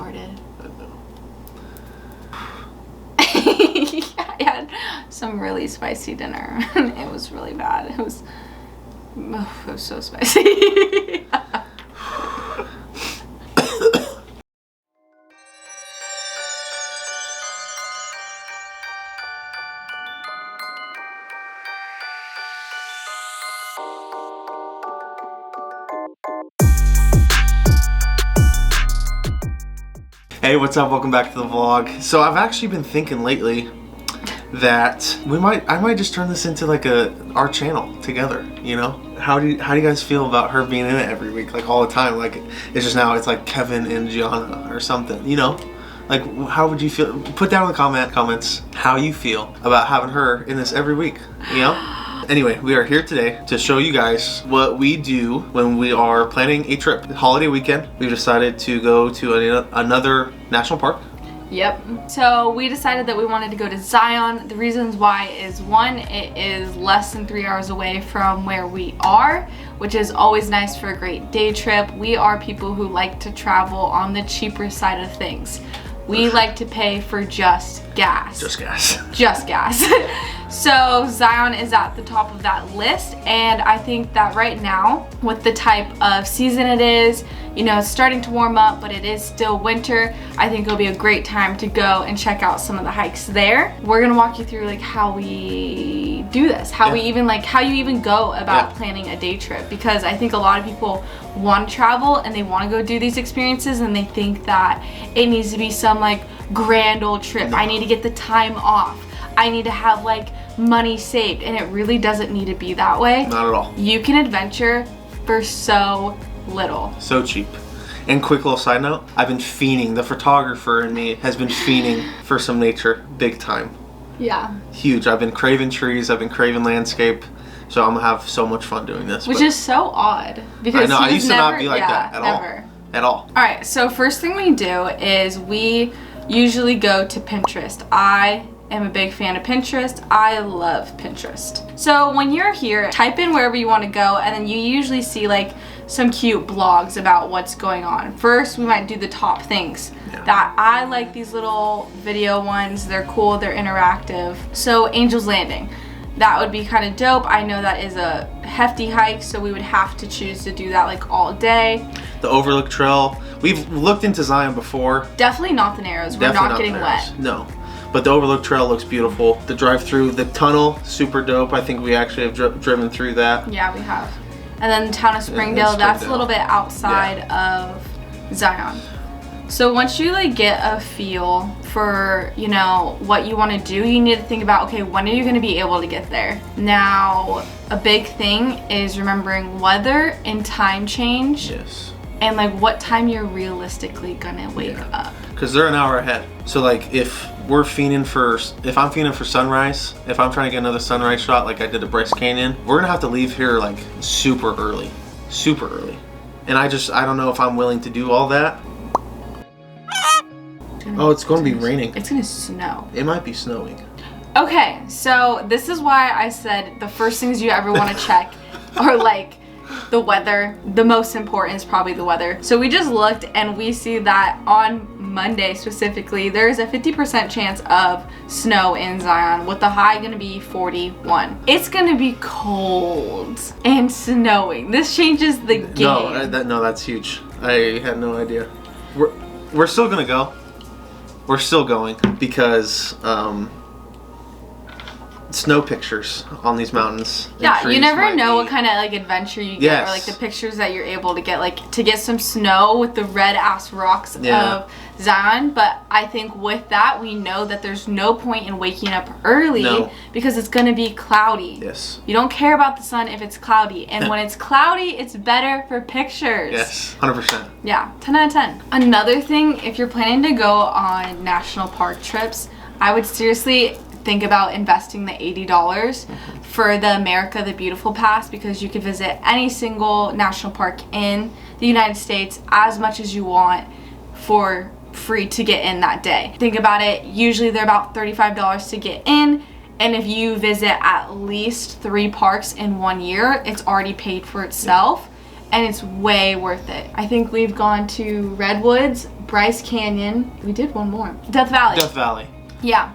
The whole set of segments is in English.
retarded. I know. I had some really spicy dinner. It was really bad. It was so spicy. Hey, what's up? Welcome back to the vlog. So I've actually been thinking lately that I might just turn this into like our channel together, you know? How do you guys feel about her being in it every week, like all the time? Like it's just now it's like Kevin and Gianna or something, you know? Like how would you feel? Put down in the comments how you feel about having her in this every week, you know? Anyway, we are here today to show you guys what we do when we are planning a trip. Holiday weekend, we've decided to go to another national park. Yep. So we decided that we wanted to go to Zion. The reasons why is one, it is less than 3 hours away from where we are, which is always nice for a great day trip. We are people who like to travel on the cheaper side of things. We like to pay for just gas. Just gas. Just gas. So Zion is at the top of that list, and I think that right now, with the type of season it is, you know, it's starting to warm up, but it is still winter. I think it'll be a great time to go and check out some of the hikes there. We're gonna walk you through like how we do this, how you even go about planning a day trip, because I think a lot of people want to travel and they want to go do these experiences, and they think that it needs to be some like grand old trip. I need to get the time off. I need to have like money saved, and it really doesn't need to be that way. Not at all. You can adventure for so little. So cheap. And quick little side note, I've been fiending, the photographer in me has been fiending for some nature big time. Yeah. Huge. I've been craving trees, I've been craving landscape, so I'm gonna have so much fun doing this. Which is so odd, because I know, I used to not be like that at all. At all. Alright, so first thing we do is we usually go to Pinterest. I am a big fan of Pinterest. I love Pinterest. So when you're here, type in wherever you want to go, and then you usually see like some cute blogs about what's going on. First, we might do the top things. That I like these little video ones. They're cool, they're interactive. So Angel's Landing. That would be kind of dope. I know that is a hefty hike, so we would have to choose to do that like all day. The Overlook Trail. We've looked into Zion before. Definitely not the Narrows. We're not getting wet. No. But the Overlook Trail looks beautiful. The drive through the tunnel, super dope. I think we actually have driven through that. Yeah, we have. And then the town of Springdale, that's a little bit outside of Zion. So once you like get a feel for, you know, what you want to do, you need to think about, okay, when are you going to be able to get there? Now, a big thing is remembering weather and time change. Yes. And like what time you're realistically gonna wake up. Because they're an hour ahead. So like if I'm fiending for sunrise, if I'm trying to get another sunrise shot like I did at Bryce Canyon, we're gonna have to leave here like super early. Super early. And I don't know if I'm willing to do all that. Oh, it's gonna be raining. It's gonna snow. It might be snowing. Okay, so this is why I said the first things you ever want to check are like the weather. The most important is probably the weather. So we just looked and we see that on Monday specifically, there is a 50% chance of snow in Zion, with the high going to be 41. It's going to be cold and snowing. This changes the game. No, that's huge. I had no idea. We're still going to go. We're still going because snow pictures on these mountains. Yeah, you never know what kind of like adventure you get, or like the pictures that you're able to get, like to get some snow with the red ass rocks of Zion. But I think with that, we know that there's no point in waking up early because it's gonna be cloudy. Yes. You don't care about the sun if it's cloudy, and when it's cloudy, it's better for pictures. Yes, 100%. Yeah, 10 out of 10. Another thing, if you're planning to go on national park trips, I would seriously think about investing the $80 for the America the Beautiful Pass, because you could visit any single national park in the United States as much as you want for free to get in that day. Think about it, usually they're about $35 to get in, and if you visit at least 3 parks in 1 year, it's already paid for itself. and it's way worth it. I think we've gone to Redwoods, Bryce Canyon. We did one more. Death Valley. Death Valley. Yeah.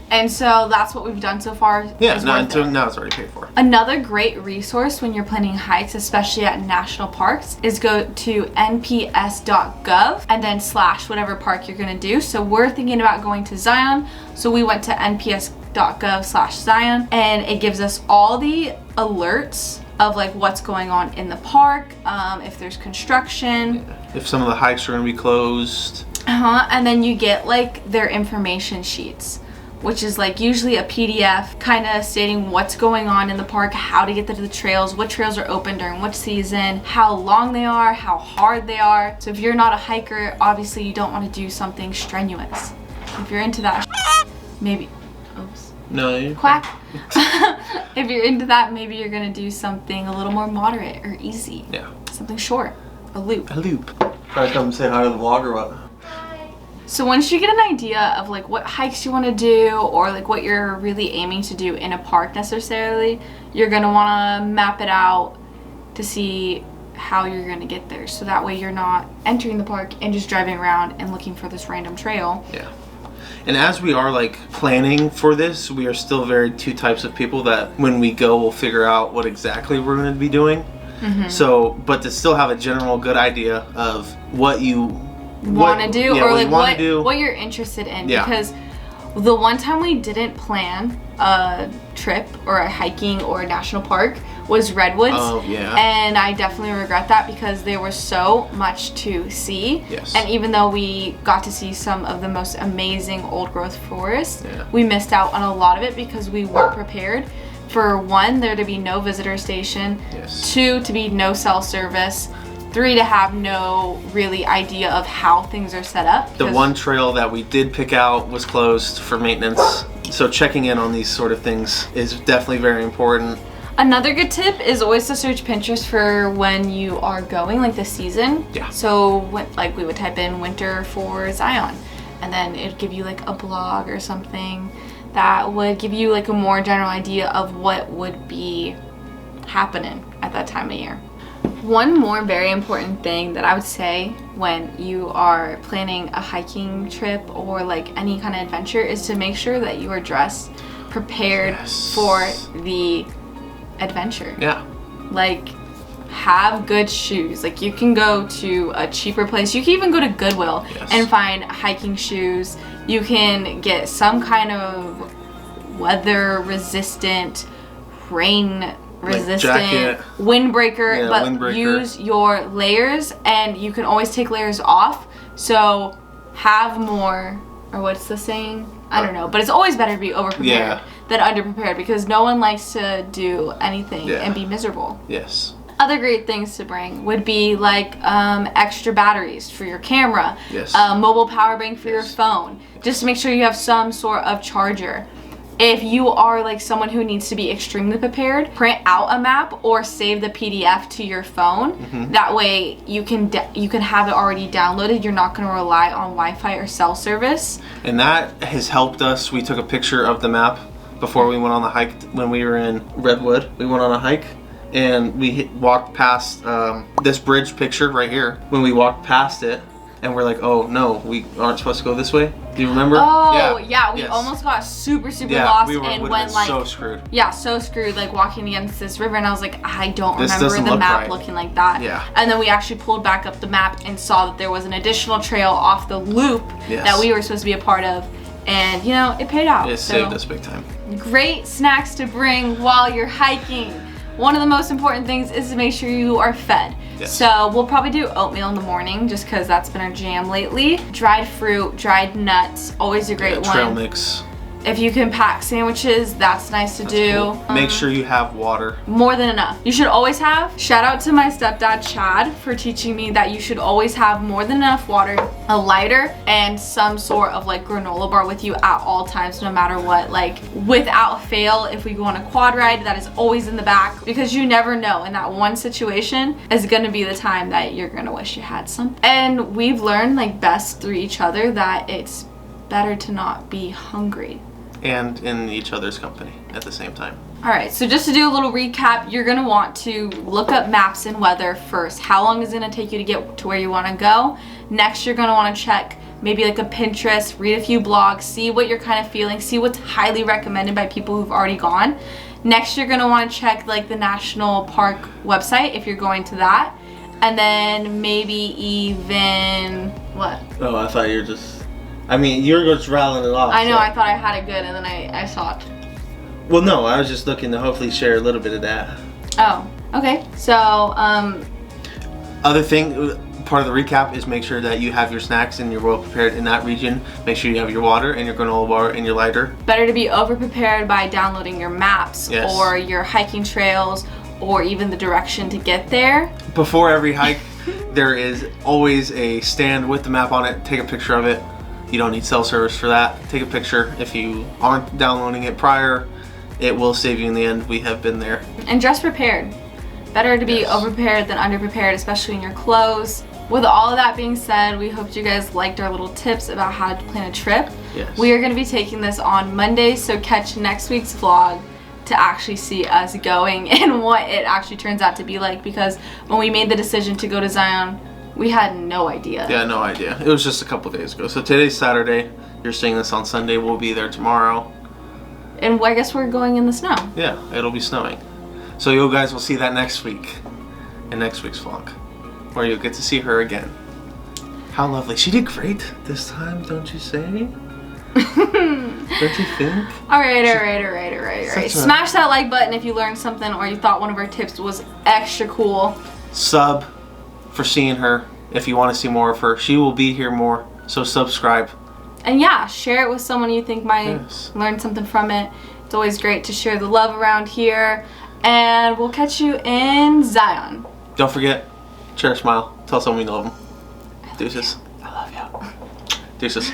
And so that's what we've done so far. Yeah, now it's already paid for. Another great resource when you're planning hikes, especially at national parks, is go to nps.gov and then / whatever park you're gonna do. So we're thinking about going to Zion. So we went to nps.gov / Zion, and it gives us all the alerts of like what's going on in the park, if there's construction. If some of the hikes are gonna be closed. And then you get like their information sheets, which is like usually a PDF kind of stating what's going on in the park, how to get to the trails, what trails are open during which season, how long they are, how hard they are. So if you're not a hiker, obviously you don't want to do something strenuous. If you're into that, maybe, oops. No. Quack. If you're into that, maybe you're gonna do something a little more moderate or easy. Yeah. Something short, a loop. A loop. Try to come say hi to the vlog or what? So once you get an idea of like what hikes you want to do or like what you're really aiming to do in a park necessarily, you're going to want to map it out to see how you're going to get there. So that way you're not entering the park and just driving around and looking for this random trail. Yeah. And as we are like planning for this, we are still very two types of people that when we go, we'll figure out what exactly we're going to be doing. So, but to still have a general good idea of what you want to do, yeah, or like what you're interested in. Yeah. Because the one time we didn't plan a trip or a hiking or a national park was Redwoods. Oh, yeah. And I definitely regret that because there was so much to see. Yes. And even though we got to see some of the most amazing old growth forests, Yeah. we missed out on a lot of it because we weren't prepared. For one, there to be no visitor station. Yes. 2, to be no cell service. 3, to have no really idea of how things are set up. The one trail that we did pick out was closed for maintenance. So checking in on these sort of things is definitely very important. Another good tip is always to search Pinterest for when you are going, like the season. Yeah. So like we would type in winter for Zion, and then it'd give you like a blog or something that would give you like a more general idea of what would be happening at that time of year. One more very important thing that I would say when you are planning a hiking trip or like any kind of adventure is to make sure that you are dressed prepared Yes. for the adventure. Yeah. Like, have good shoes. Like, you can go to a cheaper place. You can even go to Goodwill Yes. and find hiking shoes. You can get some kind of weather resistant, rain resistant jacket. windbreaker, Yeah, but windbreaker. use your layers, and you can always take layers off. So have more, or what's the saying? I don't know, but it's always better to be over prepared Yeah. than under prepared because no one likes to do anything Yeah. and be miserable. Yes. Other great things to bring would be like extra batteries for your camera, Yes. mobile power bank for your Yes. phone. Just make sure you have some sort of charger. If you are like someone who needs to be extremely prepared, print out a map or save the PDF to your phone. That way you can have it already downloaded. You're not going to rely on Wi-Fi or cell service. And that has helped us. We took a picture of the map before we went on the hike when we were in Redwood. We went on a hike and we walked past this bridge picture right here. When we walked past it and we're like, oh no, we aren't supposed to go this way. Do you remember? Oh, yeah, we Yes. almost got super Yeah, lost we were and would've went been like so screwed. Yeah, so screwed, like walking against this river, and I was like, I don't This remember doesn't the look map right. looking like that. Yeah. And then we actually pulled back up the map and saw that there was an additional trail off the loop Yes. that we were supposed to be a part of, and you know, it paid out. It So, saved us big time. great snacks to bring while you're hiking. One of the most important things is to make sure you are fed. Yes. So we'll probably do oatmeal in the morning just because that's been our jam lately. Dried fruit, dried nuts, always a great one. Trail mix. If you can pack sandwiches, that's nice to do. Cool. Make sure you have water. More than enough. You should always have. Shout out to my stepdad, Chad, for teaching me that you should always have more than enough water, a lighter, and some sort of like granola bar with you at all times, no matter what. Like, without fail, if we go on a quad ride, that is always in the back because you never know. In that one situation is gonna be the time that you're gonna wish you had some. And we've learned, like, best through each other that it's better to not be hungry. And in each other's company at the same time. All right, so just to do a little recap, you're gonna want to look up maps and weather first. How long is it gonna take you to get to where you wanna go? Next, you're gonna wanna check maybe like a Pinterest, read a few blogs, see what you're kind of feeling, see what's highly recommended by people who've already gone. Next, you're gonna wanna check like the national park website if you're going to that. And then maybe even, what? Oh, I thought you were just, I mean, you're just rattling it off. I know, so. I thought I had it good and then I stopped. Well, no, I was just looking to hopefully share a little bit of that. Oh, okay. So, Other thing, part of the recap is make sure that you have your snacks and you're well prepared in that region. Make sure you have your water and your granola bar and your lighter. better to be over-prepared by downloading your maps Yes. or your hiking trails or even the direction to get there. Before every hike, there is always a stand with the map on it. Take a picture of it. You don't need cell service for that. Take a picture. If you aren't downloading it prior, it will save you in the end. We have been there. And dress prepared. Better to be Yes. over-prepared than under-prepared, especially in your clothes. With all of that being said, we hope you guys liked our little tips about how to plan a trip. Yes. We are going to be taking this on Monday, so catch next week's vlog to actually see us going and what it actually turns out to be like, because when we made the decision to go to Zion, we had no idea. Yeah, no idea. It was just a couple days ago. So today's Saturday. You're seeing this on Sunday. We'll be there tomorrow. And I guess we're going in the snow. Yeah, it'll be snowing. So you guys will see that next week in next week's vlog, where you'll get to see her again. How lovely. She did great this time, don't you say? Don't you think? All right. Such a- Smash that like button if you learned something or you thought one of our tips was extra cool. Sub for seeing her if you want to see more of her. She will be here more, so subscribe. And yeah, share it with someone you think might Yes. learn something from it. It's always great to share the love around here. And we'll catch you in Zion. Don't forget, share a smile. Tell someone you love them. Deuces. I love you. Deuces.